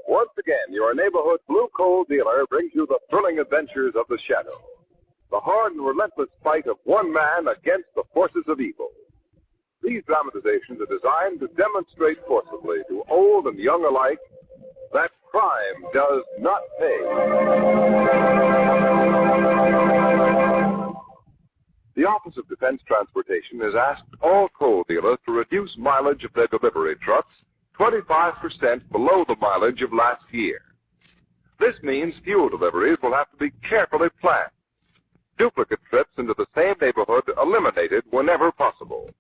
Once again, your neighborhood Blue Coal dealer brings you the thrilling adventures of the Shadow, the hard and relentless fight of one man against the forces of evil. These dramatizations are designed to demonstrate forcibly to old and young alike that crime does not pay. The Office of Defense Transportation has asked all coal dealers to reduce mileage of their delivery trucks 25% below the mileage of last year. This means fuel deliveries will have to be carefully planned. Duplicate trips into the same neighborhood eliminated whenever possible.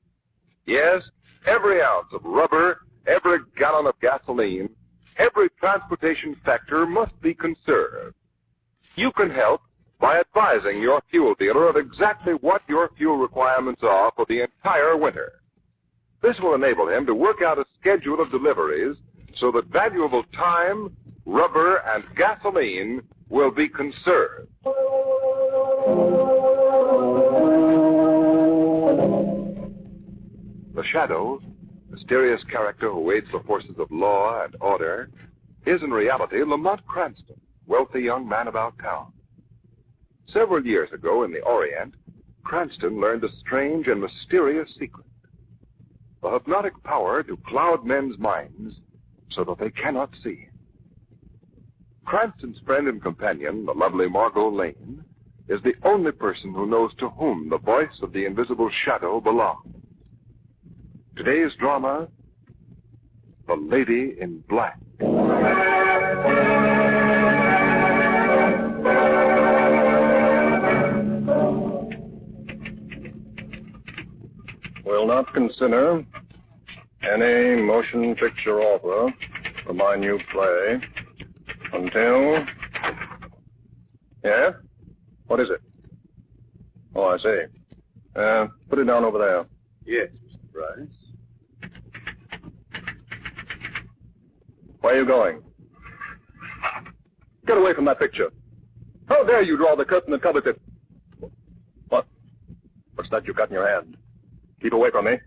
Yes, every ounce of rubber, every gallon of gasoline, every transportation factor must be conserved. You can help by advising your fuel dealer of exactly what your fuel requirements are for the entire winter. This will enable him to work out a schedule of deliveries so that valuable time, rubber, and gasoline will be conserved. The Shadow, mysterious character who aids the forces of law and order, is in reality Lamont Cranston, wealthy young man about town. Several years ago in the Orient, Cranston learned a strange and mysterious secret. The hypnotic power to cloud men's minds so that they cannot see. Cranston's friend and companion, the lovely Margot Lane, is the only person who knows to whom the voice of the invisible Shadow belongs. Today's drama, The Lady in Black. Will not consider any motion picture offer for my new play until... Yeah? What is it? Oh, I see. Put it down over there. Yes, Mr. Bryce. Where are you going? Get away from that picture. How dare you draw the curtain that covers it? What? What's that you got in your hand? Keep away from me.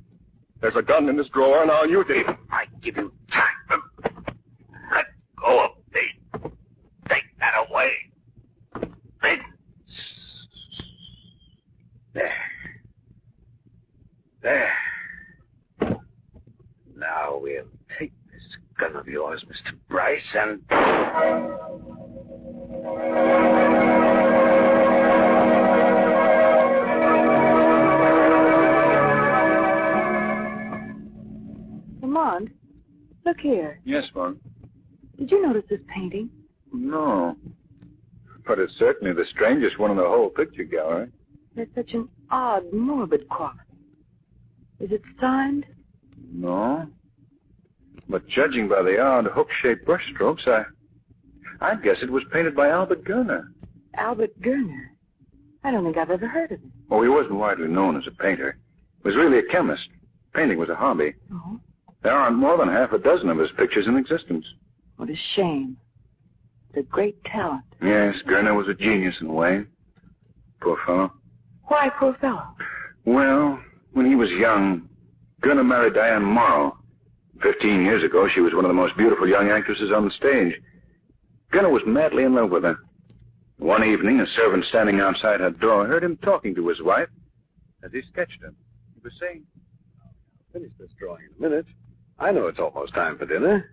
There's a gun in this drawer, and I'll use it. I give you time. Let go of me. Take that away. There. There. Now we'll take this gun of yours, Mr. Bryce, and... Lamont, look here. Yes, Mom. Did you notice this painting? No. But it's certainly the strangest one in the whole picture gallery. There's such an odd, morbid quality. Is it signed? No. But judging by the odd hook-shaped brushstrokes, I'd guess it was painted by Albert Gerner. Albert Gerner? I don't think I've ever heard of him. Oh, he wasn't widely known as a painter. He was really a chemist. Painting was a hobby. Oh? There aren't more than half a dozen of his pictures in existence. What a shame. It's a great talent. Yes, Gerner was a genius in a way. Poor fellow. Why, poor fellow? Well, when he was young, Gerner married Diane Morrow. 15 years ago, she was one of the most beautiful young actresses on the stage. Gerner was madly in love with her. One evening, a servant standing outside her door heard him talking to his wife as he sketched her. He was saying, I'll finish this drawing in a minute. I know it's almost time for dinner.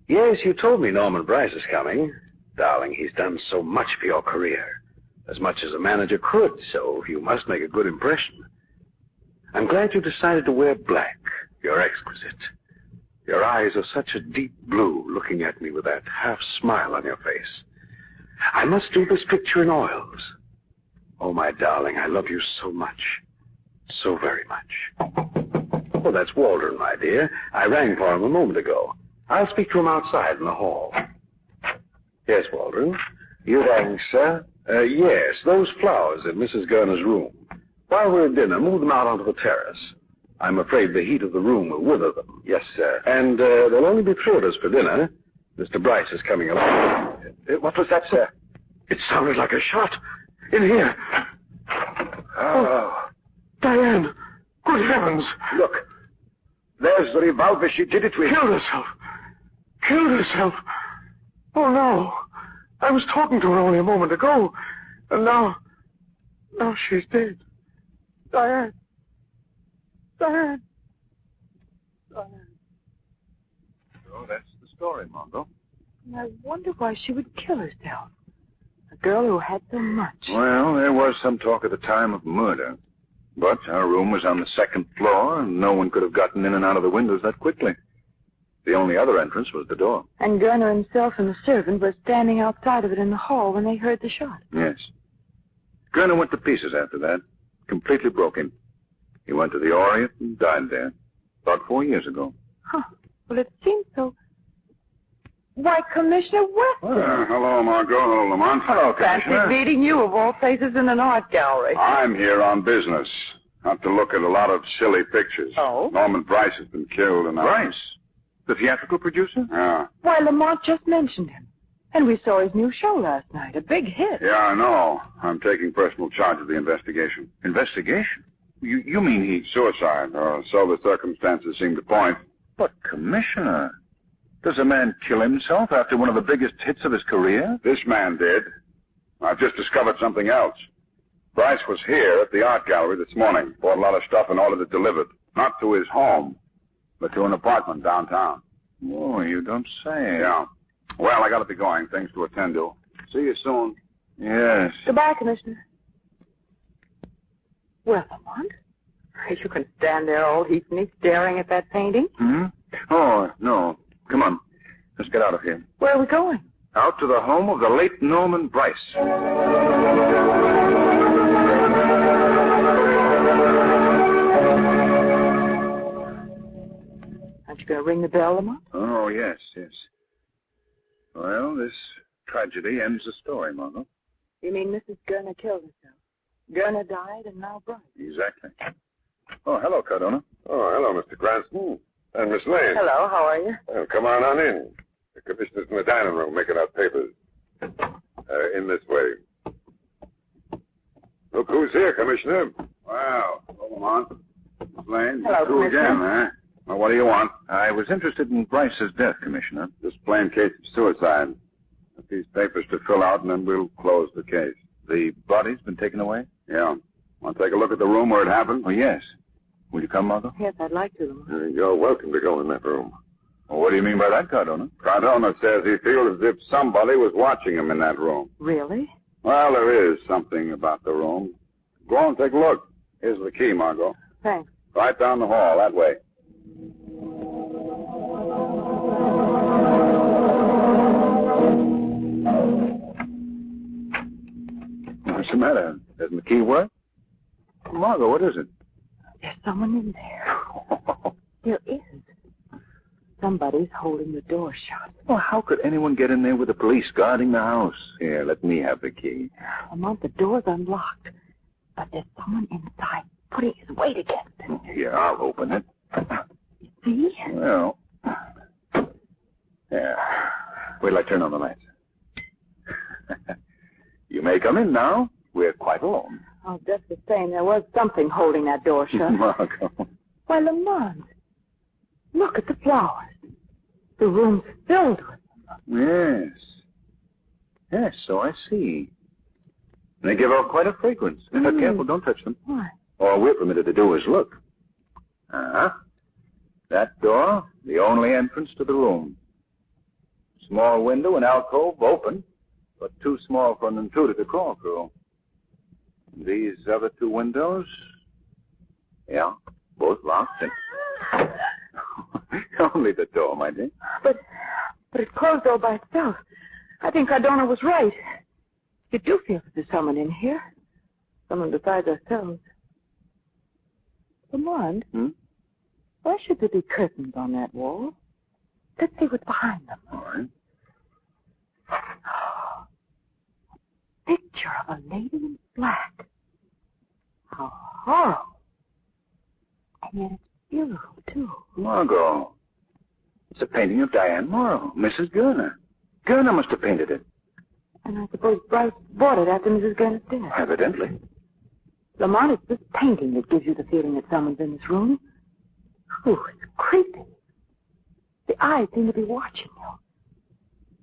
Yes, you told me Norman Bryce is coming. Darling, he's done so much for your career. As much as a manager could, so you must make a good impression. I'm glad you decided to wear black. You're exquisite. Your eyes are such a deep blue, looking at me with that half smile on your face. I must do this picture in oils. Oh, my darling, I love you so much. So very much. Oh, that's Waldron, my dear. I rang for him a moment ago. I'll speak to him outside in the hall. Yes, Waldron. Thanks, sir. Yes, those flowers in Mrs. Gurner's room. While we're at dinner, move them out onto the terrace. I'm afraid the heat of the room will wither them. Yes, sir. And there'll only be 3 of us for dinner. Mr. Bryce is coming along. What was that, sir? It sounded like a shot. In here. Oh. Diane! Good heavens! Look. There's the revolver she did it with. Killed herself! Killed herself! Oh, no. I was talking to her only a moment ago. And now she's dead. Diane! Diane! Diane. So that's the story, Margot. I wonder why she would kill herself. A girl who had so much. Well, there was some talk at the time of murder. But our room was on the 2nd floor, and no one could have gotten in and out of the windows that quickly. The only other entrance was the door. And Gurner himself and the servant were standing outside of it in the hall when they heard the shot. Yes. Gurner went to pieces after that. Completely broken. He went to the Orient and died there. About 4 years ago. Huh. Well, it seems so. Why, Commissioner Weston. Hello, Margot. Hello, Lamont. Hello, Fancy Commissioner. meeting you, of all places, in an art gallery. I'm here on business. Not to look at a lot of silly pictures. Oh? Norman Bryce has been killed and Bryce? The theatrical producer? Yeah. Why, Lamont just mentioned him. And we saw his new show last night. A big hit. Yeah, I know. I'm taking personal charge of the investigation. Investigation? You mean he... Suicide, or so the circumstances seem to point. But, Commissioner, does a man kill himself after one of the biggest hits of his career? This man did. I've just discovered something else. Bryce was here at the art gallery this morning. Bought a lot of stuff and ordered it delivered. Not to his home, but to an apartment downtown. Oh, you don't say. Yeah. Well, I gotta be going. Things to attend to. See you soon. Yes. Goodbye, Commissioner. Well, Lamont, you can stand there all heaping staring at that painting. Hmm? Oh, no. Come on. Let's get out of here. Where are we going? Out to the home of the late Norman Bryce. Aren't you going to ring the bell, Lamont? Oh, yes. Well, this tragedy ends the story, Margot. You mean Mrs. Gurner killed herself? Gurner died and now Bryce. Exactly. Oh, hello, Cardona. Oh, hello, Mr. Cranston. And Miss Lane. Hello, how are you? Well, come on in. The commissioner's in the dining room making out papers. In this way. Look who's here, Commissioner. Wow. Hold on. Miss Lane. Hello, you Commissioner. again, huh? Well, what do you want? I was interested in Bryce's death, Commissioner. Just plain case of suicide. Got these papers to fill out, and then we'll close the case. The body's been taken away? Yeah. Want to take a look at the room where it happened? Oh, yes. Will you come, Margot? Yes, I'd like to, Lamont. You're welcome to go in that room. Well, what do you mean by that, Cardona? Cardona says he feels as if somebody was watching him in that room. Really? Well, there is something about the room. Go on, take a look. Here's the key, Margot. Thanks. Right down the hall, that way. What's the matter? Doesn't the key work? Margot, what is it? There's someone in there. There is. Somebody's holding the door shut. Well, how could anyone get in there with the police guarding the house? Here, let me have the key. Lamont, the door's unlocked. But there's someone inside putting his weight against it. Here, I'll open it. See? Well, yeah. Wait till I turn on the lights. You may come in now. We're quite alone. Oh, just the same, there was something holding that door shut. Margot. Why, Lamont, look at the flowers. The room's filled with them. Yes. Yes, so I see. They give off quite a fragrance. Careful, don't touch them. Why? All we're permitted to do is look. Uh-huh. That door, the only entrance to the room. Small window and alcove open, but too small for an intruder to crawl through. These other 2 windows, yeah, both locked. And only the door, my dear. But it closed all by itself. I think Cardona was right. You do feel that there's someone in here. Someone besides ourselves. Lamont, Hmm? why should there be curtains on that wall? Let's see what's behind them. All right. Picture of a lady in black. How horrible. And yet it's beautiful, too. Margot. It's a painting of Diane Morrow, Mrs. Gurner. Gurner must have painted it. And I suppose Bryce bought it after Mrs. Gurner's death. Evidently. Lamont, it's this painting that gives you the feeling that someone's in this room. Ooh, it's creepy. The eyes seem to be watching you.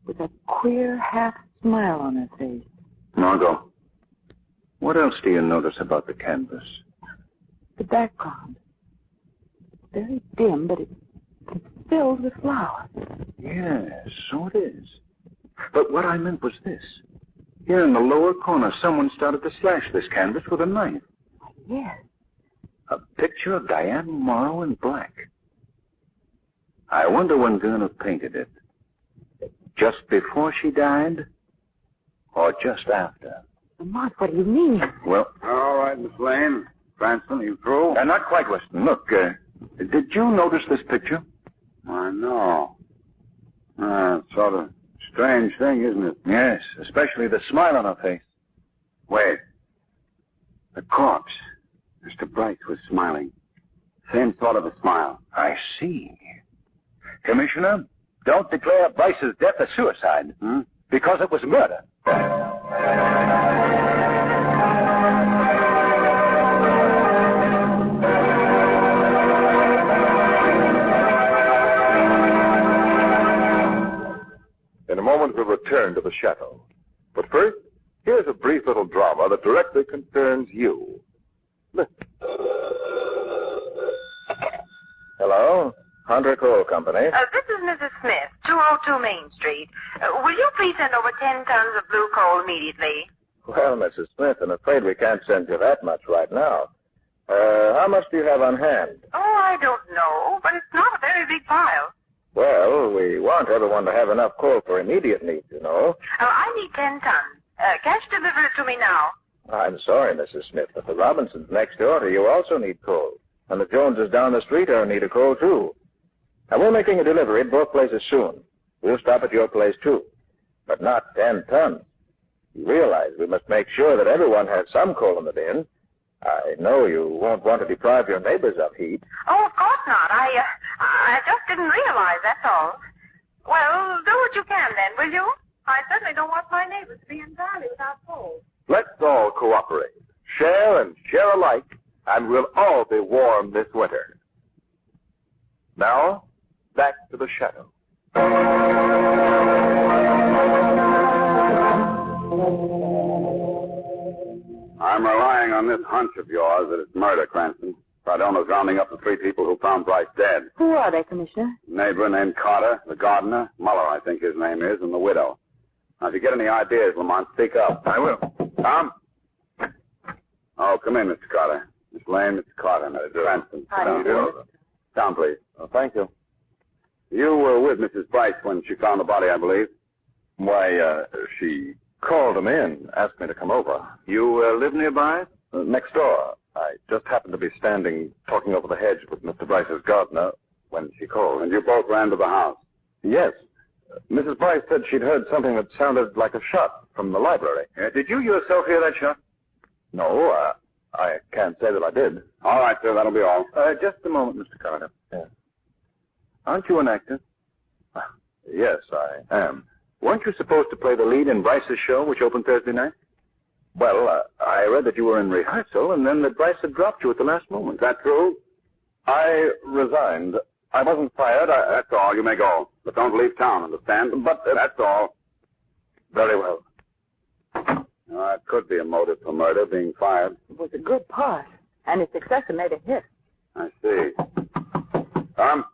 With that queer half-smile on her face. Margot, what else do you notice about the canvas? The background. Very dim, but it's filled with flowers. Yes, so it is. But what I meant was this. Here in the lower corner, someone started to slash this canvas with a knife. Yes. A picture of Diane Morrow in black. I wonder when Gurner painted it. Just before she died? Or just after? Lamont, what do you mean? Well... All right, Miss Lane. Cranston, you through? Not quite, Weston. Look, did you notice this picture? I know. Sort of strange thing, isn't it? Yes, especially the smile on her face. Wait. The corpse. Mr. Bryce was smiling. Same sort of a smile. I see. Commissioner, don't declare Bryce's death a suicide. Because it was murder. In a moment, we'll return to the chateau. But first, here's a brief little drama that directly concerns you. Listen. Hello? Hunter Coal Company. This is Mrs. Smith, 202 Main Street. Will you please send over 10 tons of blue coal immediately? Well, Mrs. Smith, I'm afraid we can't send you that much right now. How much do you have on hand? Oh, I don't know, but it's not a very big pile. Well, we want everyone to have enough coal for immediate needs, you know. I need 10 tons. Cash deliver it to me now. I'm sorry, Mrs. Smith, but the Robinsons next door to you also need coal. And the Joneses down the street are in need of coal, too. Now, we're making a delivery at both places soon. We'll stop at your place, too. But not 10 tons. You realize we must make sure that everyone has some coal in the bin. I know you won't want to deprive your neighbors of heat. Oh, of course not. I just didn't realize, that's all. Well, do what you can then, will you? I certainly don't want my neighbors to be entirely without coal. Let's all cooperate. Share and share alike, and we'll all be warm this winter. Now, back to the chateau. I'm relying on this hunch of yours that it's murder, Cranston. Sardona's rounding up the 3 people who found Bryce dead. Who are they, Commissioner? Neighbor named Carter, the gardener, Muller, I think his name is, and the widow. Now, if you get any ideas, Lamont, speak up. I will. Tom? Oh, come in, Mr. Carter. Miss Lane, Mr. Carter, Mr. Cranston. How do you do? Down, please. Oh, thank you. You were with Mrs. Bryce when she found the body, I believe. Why, she called him in, asked me to come over. You live nearby? Next door. I just happened to be standing talking over the hedge with Mr. Bryce's gardener when she called. And you both ran to the house? Yes. Mrs. Bryce said she'd heard something that sounded like a shot from the library. Did you yourself hear that shot? No, I can't say that I did. All right, sir, that'll be all. Just a moment, Mr. Carter. Yeah. Aren't you an actor? Yes, I am. Weren't you supposed to play the lead in Bryce's show, which opened Thursday night? Well, I read that you were in rehearsal, and then that Bryce had dropped you at the last moment. Is that true? I resigned. I wasn't fired. That's all. You may go. But don't leave town, understand? But that's all. Very well. It could be a motive for murder, being fired. It was a good part, and his successor made a hit. I see. Tom?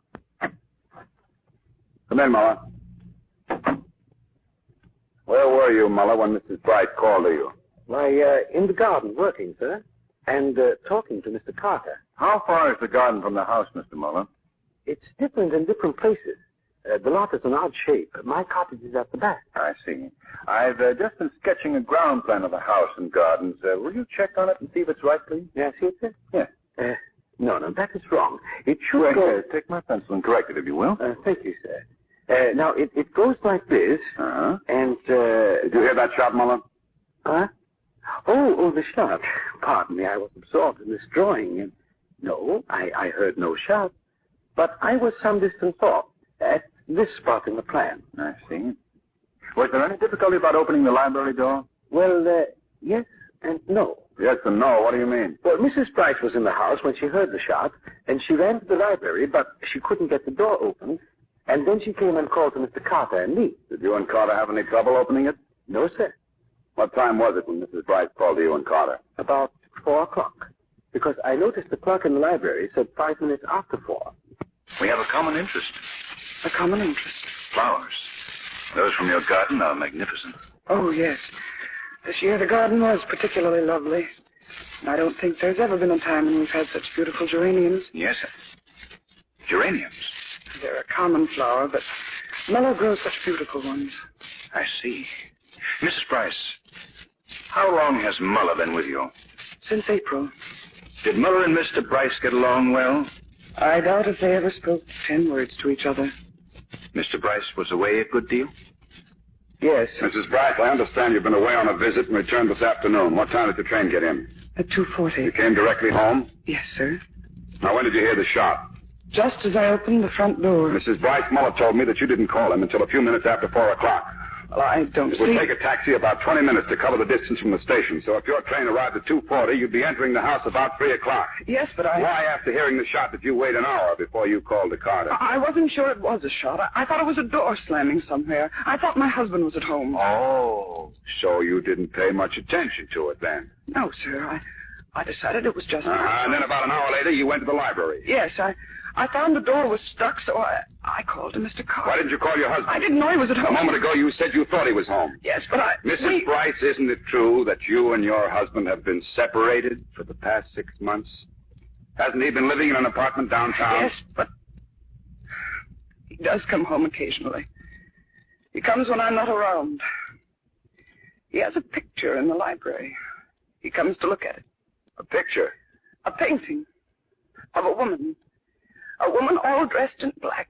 Come in, Muller. Where were you, Muller, when Mrs. Bryce called to you? Why, in the garden, working, sir, and talking to Mr. Carter. How far is the garden from the house, Mr. Muller? It's different in different places. The lot is an odd shape. My cottage is at the back. I see. I've just been sketching a ground plan of the house and gardens. Will you check on it and see if it's right, please? May I see it, sir? Yeah. No, that is wrong. It should go... Take my pencil and correct it, if you will. Thank you, sir. Now, it goes like this. Uh-huh. And, Did you hear that shot, Muller? Huh? Oh, the shot. Pardon me, I was absorbed in this drawing. And no, I heard no shot. But I was some distance off, at this spot in the plan. I see. Was there any difficulty about opening the library door? Well, yes and no. Yes and no. What do you mean? Well, Mrs. Bryce was in the house when she heard the shot, and she ran to the library, but she couldn't get the door open. And then she came and called to Mr. Carter and me. Did you and Carter have any trouble opening it? No, sir. What time was it when Mrs. Bryce called to you and Carter? About 4 o'clock. Because I noticed the clock in the library said 5 minutes after 4. We have a common interest. A common interest. Flowers. Those from your garden are magnificent. Oh, yes. This year the garden was particularly lovely. I don't think there's ever been a time when we've had such beautiful geraniums. Yes, sir. Geraniums. They're a common flower, but Mello grows such beautiful ones. I see. Mrs. Bryce, how long has Muller been with you? Since April. Did Muller and Mr. Bryce get along well? I doubt if they ever spoke 10 words to each other. Mr. Bryce was away a good deal? Yes, Mrs. Bryce, I understand you've been away on a visit and returned this afternoon. What time did the train get in? at 2:40. You came directly home? Yes, sir. Now, when did you hear the shot? Just as I opened the front door. Mrs. Bryce Muller told me that you didn't call him until a few minutes after 4 o'clock. Well, I don't It would see... take a taxi about 20 minutes to cover the distance from the station. So if your train arrived at 2:40, you'd be entering the house about 3 o'clock. Yes, but I... Why, after hearing the shot, did you wait an hour before you called the Carter? I wasn't sure it was a shot. I thought it was a door slamming somewhere. I thought my husband was at home. Oh, so you didn't pay much attention to it then? No, sir. I decided it was just... And then about an hour later, you went to the library. Yes, I found the door was stuck, so I called to Mr. Carter. Why didn't you call your husband? I didn't know he was at A home. moment ago, you said you thought he was home. Yes, but Mrs. Bryce, isn't it true that you and your husband have been separated for the past 6 months? Hasn't he been living in an apartment downtown? Yes, but he does come home occasionally. He comes when I'm not around. He has a picture in the library. He comes to look at it. A picture? A painting of a woman. A woman all dressed in black.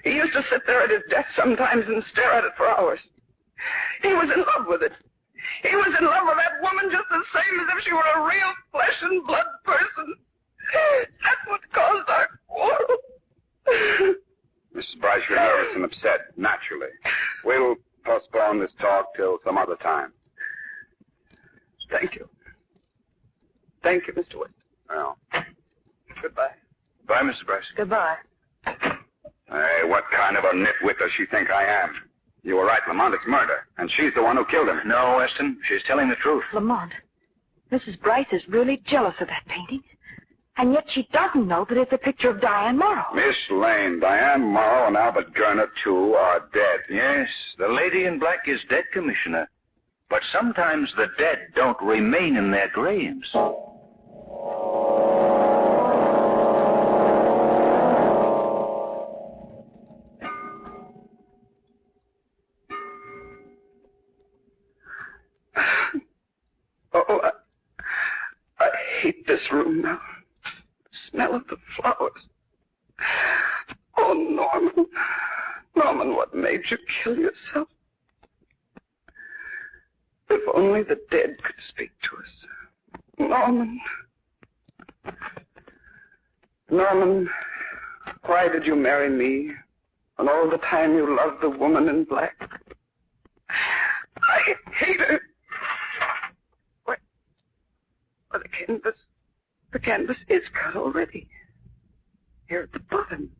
He used to sit there at his desk sometimes and stare at it for hours. He was in love with it. He was in love with that woman just the same as if she were a real flesh and blood person. That's what caused our quarrel. Mrs. Bryce, you're nervous and upset, naturally. We'll postpone this talk till some other time. Thank you. Thank you, Mr. West. Well, Goodbye. Bye, Mrs. Bryce. Goodbye. hey, what kind of a nitwit does she think I am? You were right, Lamont. It's murder. And she's the one who killed him. No, Weston. She's telling the truth. Lamont, Mrs. Bryce is really jealous of that painting. And yet she doesn't know that it's a picture of Diane Morrow. Miss Lane, Diane Morrow and Albert Gurner, too, are dead. Yes, the lady in black is dead, Commissioner. But sometimes the dead don't remain in their graves. Oh, I hate this room now. The smell of the flowers. Oh, Norman. Norman, what made you kill yourself? If only the dead could speak to us. Norman. Norman, why did you marry me when all the time you loved the woman in black? I hate her. Well, the canvas is cut already. Here at the bottom.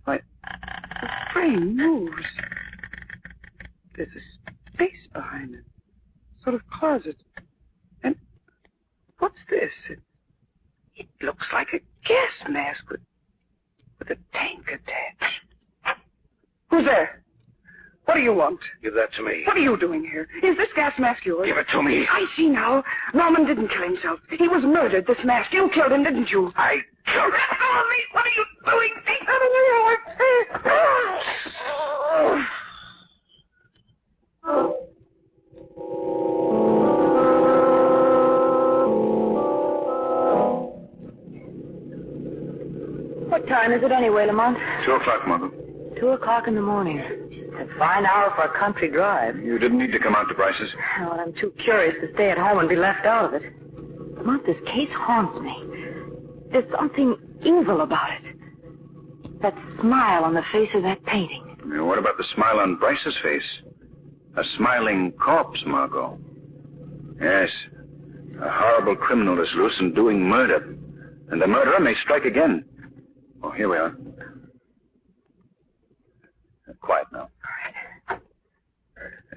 Why, the frame moves. There's a space behind it. Sort of closet. And what's this? It looks like a gas mask with a tank attached. Who's there? What do you want? Give that to me. What are you doing here? Is this gas mask yours? Give it to me. I see now. Norman didn't kill himself. He was murdered, this mask. You killed him, didn't you? I killed him. Norman, what are you doing? What time time is it anyway, Lamont? 2 o'clock, Margot. 2 o'clock in the morning. A fine hour for a country drive. You didn't need to come out to Bryce's. Well, I'm too curious to stay at home and be left out of it. Lamont, this case haunts me. There's something evil about it. That smile on the face of that painting. Now, what about the smile on Bryce's face? A smiling corpse, Margot. Yes. A horrible criminal is loose and doing murder. And the murderer may strike again. Oh, here we are. Quiet now.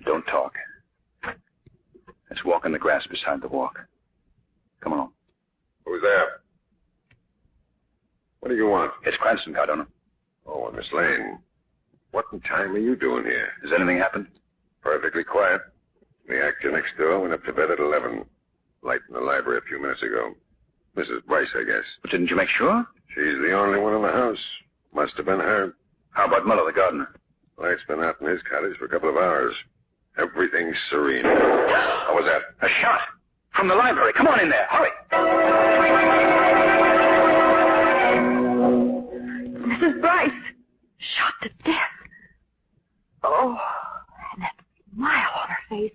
Don't talk. Let's walk in the grass beside the walk. Come on. Who's there? What do you want? It's Cranston, Cardona. Oh, Miss Lane. What in time are you doing here? Has anything happened? Perfectly quiet. The actor next door went up to bed at 11. Light in the library a few minutes ago. Mrs. Bryce, I guess. But didn't you make sure? She's the only one in the house. Must have been her. How about Muller, the gardener? Light's been out in his cottage for a couple of hours. Everything's serene. How was that? A shot. From the library. Come on in there. Hurry. Mrs. Bryce. Shot to death. Oh, and that smile on her face.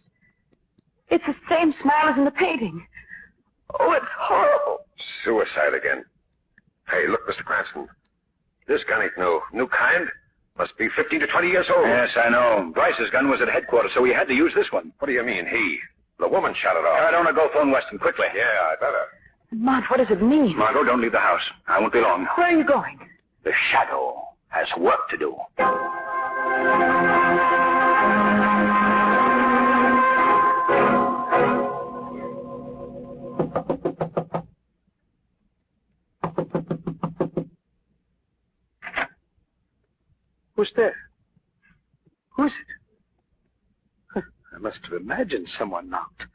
It's the same smile as in the painting. Oh, it's horrible. Suicide again. Hey, look, Mr. Cranston. This gun ain't no new kind. Must be 15 to 20 years old. Yes, I know. Bryce's gun was at headquarters, so he had to use this one. What do you mean, he? The woman shot it off. I don't want to go phone Weston quickly. Yeah, I better. Mont, what does it mean? Margot, don't leave the house. I won't be long. Where are you going? The shadow has work to do. Who's there? Who's it? I must have imagined someone knocked.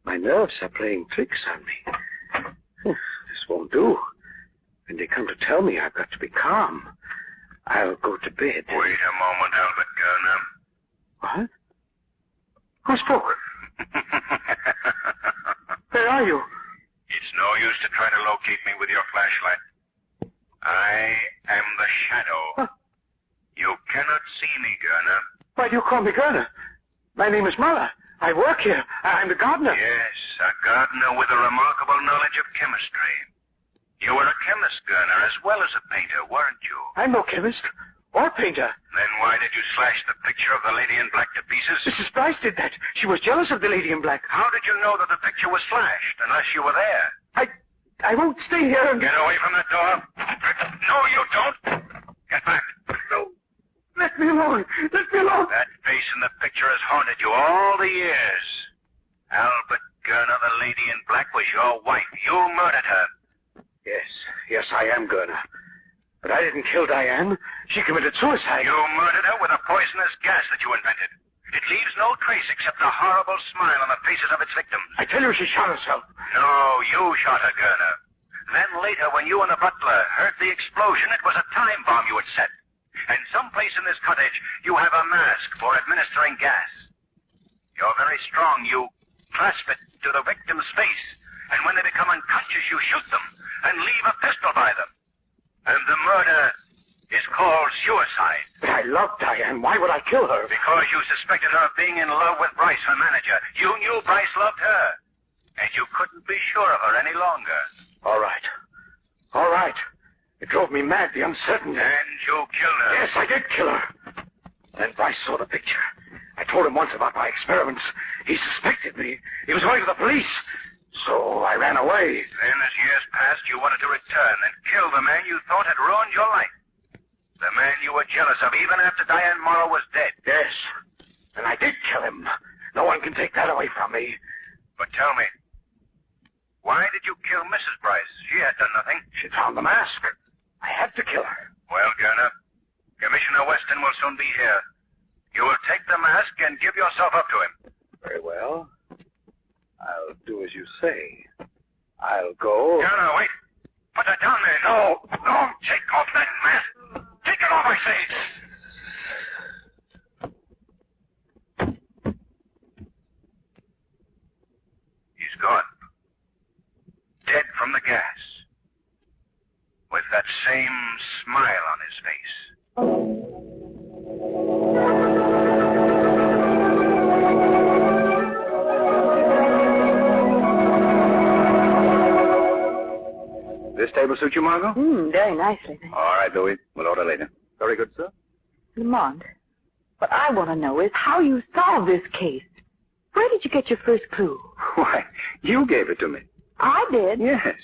My nerves are playing tricks on me. This won't do. When they come to tell me, I've got to be calm. I'll go to bed. Wait a moment, Albert Gurner. What? Who spoke? Where are you? It's no use to try to locate me with your flashlight. I am the shadow. Huh? You cannot see me, Gurner. Why do you call me Gurner? My name is Muller. I work here. I'm the gardener. Yes, a gardener with a remarkable knowledge of chemistry. You were a chemist, Gurner, as well as a painter, weren't you? I'm no chemist or painter. Then why did you slash the picture of the lady in black to pieces? Mrs. Bryce did that. She was jealous of the lady in black. How did you know that the picture was slashed, unless you were there? I won't stay here and... Get away from that door. No, you don't. Get back. No. Let me alone. Let me alone. That face in the picture has haunted you all the years. Albert Gurner, the lady in black, was your wife. You murdered her. Yes, I am Gurner. But I didn't kill Diane. She committed suicide. You murdered her with a poisonous gas that you invented. It leaves no trace except a horrible smile on the faces of its victims. I tell you she shot herself. No, you shot her, Gurner. Then later, when you and the butler heard the explosion, it was a time bomb you had set. And someplace in this cottage, you have a mask for administering gas. You're very strong. You clasp it to the victim's face, and when they become unconscious, you shoot them and leave a pistol by them. And the murder is called suicide. But I love Diane. Why would I kill her? Because you suspected her of being in love with Bryce, her manager. You knew Bryce loved her, and you couldn't be sure of her any longer. All right. It drove me mad, the uncertainty. And you killed her. Yes, I did kill her. Then Bryce saw the picture. I told him once about my experiments. He suspected me. He was going to the police. So I ran away. Then, as years passed, you wanted to return and kill the man you thought had ruined your life. The man you were jealous of even after Diane Morrow was dead. Yes. And I did kill him. No one can take that away from me. But tell me, why did you kill Mrs. Bryce? She had done nothing. She found the mask. I had to kill her. Well, Gurner, Commissioner Weston will soon be here. You will take the mask and give yourself up to him. Very well. I'll do as you say. I'll go... Gurner, wait. Put that down there. No. Take off that mask. Take it off, I say. He's gone. Dead from the gas. With that same smile This table suit you, Margot? Very nicely. Thank you. All right, Louis. We'll order later. Very good, sir. Lamont, what I want to know is how you solved this case. Where did you get your first clue? Why, you gave it to me. I did. Yes.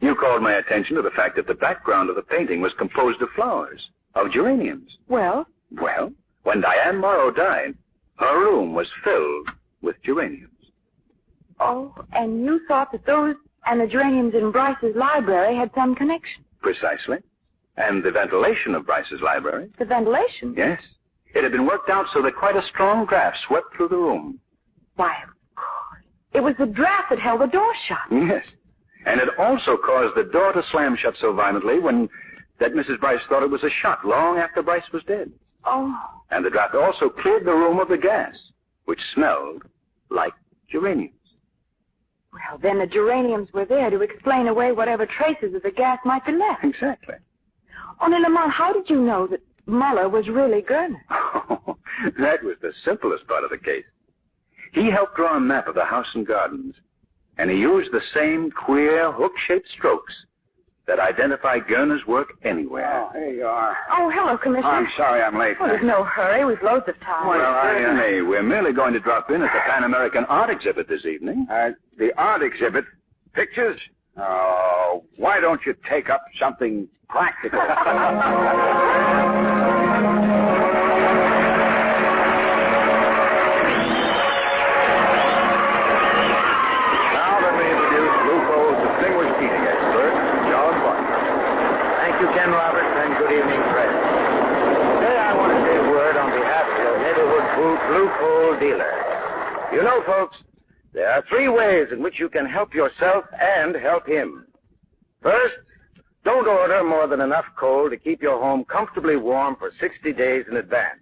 You called my attention to the fact that the background of the painting was composed of flowers, of geraniums. Well? Well, when Diane Morrow died, her room was filled with geraniums. Oh, and you thought that those and the geraniums in Bryce's library had some connection. Precisely. And the ventilation of Bryce's library. The ventilation? Yes. It had been worked out so that quite a strong draft swept through the room. Why, of course. It was the draft that held the door shut. Yes. And it also caused the door to slam shut so violently that Mrs. Bryce thought it was a shot long after Bryce was dead. Oh. And the draft also cleared the room of the gas, which smelled like geraniums. Well, then the geraniums were there to explain away whatever traces of the gas might be left. Exactly. Only, Lamont, how did you know that Muller was really Gerner? Oh, that was the simplest part of the case. He helped draw a map of the house and gardens, and he used the same queer, hook-shaped strokes that identify Gerner's work anywhere. Oh, here you are. Oh, hello, Commissioner. I'm sorry I'm late. Oh, there's no hurry. We've loads of time. Certainly. We're merely going to drop in at the Pan American Art Exhibit this evening. The art exhibit? Pictures? Oh, why don't you take up something practical? Ken Roberts, and good evening, friends. Today I want to say a word on behalf of your neighborhood blue coal dealer. You know, folks, there are 3 ways in which you can help yourself and help him. First, don't order more than enough coal to keep your home comfortably warm for 60 days in advance.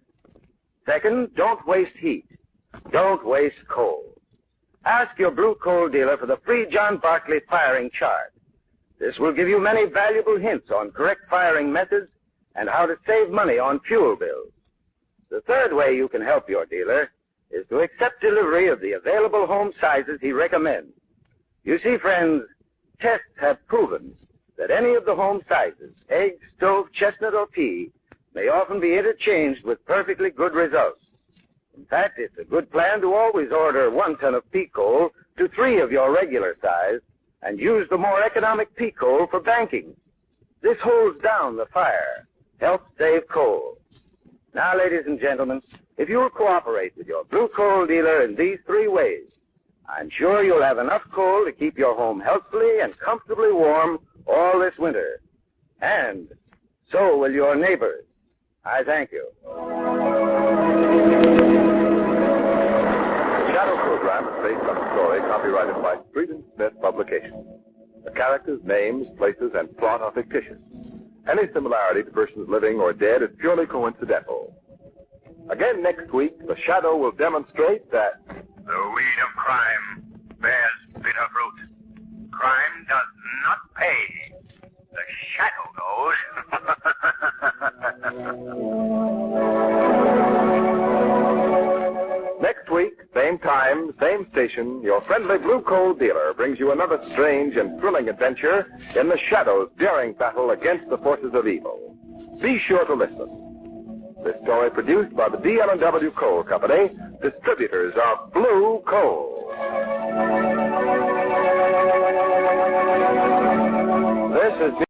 Second, don't waste heat. Don't waste coal. Ask your blue coal dealer for the free John Barkley firing chart. This will give you many valuable hints on correct firing methods and how to save money on fuel bills. The third way you can help your dealer is to accept delivery of the available home sizes he recommends. You see, friends, tests have proven that any of the home sizes, egg, stove, chestnut, or pea, may often be interchanged with perfectly good results. In fact, it's a good plan to always order 1 ton of pea coal to 3 of your regular size, and use the more economic pea coal for banking. This holds down the fire, helps save coal. Now, ladies and gentlemen, if you'll cooperate with your blue coal dealer in these 3 ways, I'm sure you'll have enough coal to keep your home healthfully and comfortably warm all this winter. And so will your neighbors. I thank you. Shadow program is based on a story copyrighted by Street and Smith Publications. The characters, names, places, and plot are fictitious. Any similarity to persons living or dead is purely coincidental. Again next week, the Shadow will demonstrate that The weed of crime bears bitter fruit. Crime does not pay. The shadow knows. next week, same time, same station, your friendly blue coal dealer brings you another strange and thrilling adventure in the Shadow's daring battle against the forces of evil. Be sure to listen. This story produced by the DL&W Coal Company, distributors of Blue Coal. This is